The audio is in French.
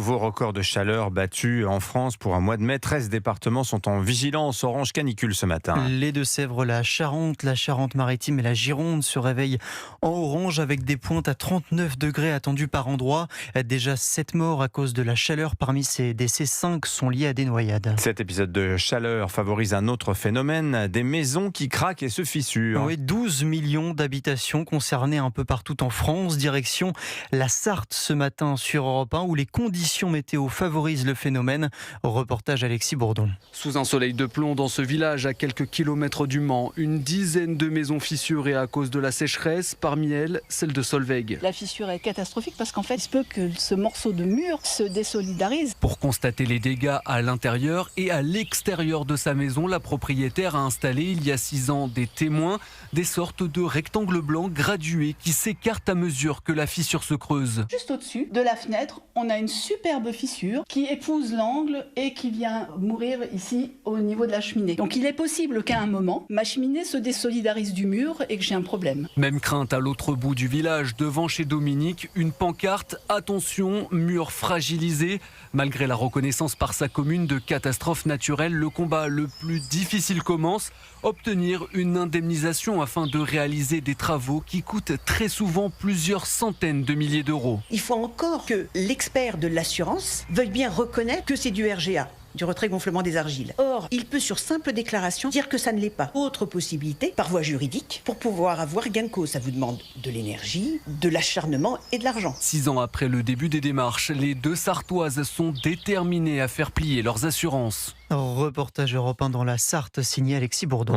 nouveau record de chaleur battu en France pour un mois de mai. 13 départements sont en vigilance orange canicule ce matin. Les Deux-Sèvres, la Charente-Maritime et la Gironde se réveillent en orange avec des pointes à 39 degrés attendues par endroit. Déjà 7 morts à cause de la chaleur. Parmi ces décès, 5 sont liés à des noyades. Cet épisode de chaleur favorise un autre phénomène, des maisons qui craquent et se fissurent. Oui, 12 millions d'habitations concernées un peu partout en France. Direction la Sarthe ce matin sur Europe 1 où les conditions météo favorisent le phénomène. Reportage Alexis Bourdon. Sous un soleil de plomb dans ce village à quelques kilomètres du Mans, une dizaine de maisons fissurées à cause de la sécheresse, parmi elles celle de Solveig. La fissure est catastrophique parce qu'en fait il se peut que ce morceau de mur se désolidarise. Pour constater les dégâts à l'intérieur et à l'extérieur de sa maison, la propriétaire a installé il y a 6 ans des témoins, des sortes de rectangles blancs gradués qui s'écartent à mesure que la fissure se creuse. Juste au-dessus de la fenêtre, on a une superbe fissure qui épouse l'angle et qui vient mourir ici au niveau de la cheminée. Donc il est possible qu'à un moment, ma cheminée se désolidarise du mur et que j'ai un problème. Même crainte à l'autre bout du village, devant chez Dominique, une pancarte « Attention, mur fragilisé ». Malgré la reconnaissance par sa commune de catastrophe naturelle, le combat le plus difficile commence. Obtenir une indemnisation afin de réaliser des travaux qui coûtent très souvent plusieurs centaines de milliers d'euros. Il faut encore que l'expert de l'assurance veuille bien reconnaître que c'est du RGA, du retrait gonflement des argiles. Or, il peut sur simple déclaration dire que ça ne l'est pas. Autre possibilité, par voie juridique, pour pouvoir avoir gain de cause. Ça vous demande de l'énergie, de l'acharnement et de l'argent. 6 ans après le début des démarches, les deux Sartoises sont déterminées à faire plier leurs assurances. Reportage Europe 1 dans la Sarthe signé Alexis Bourdon.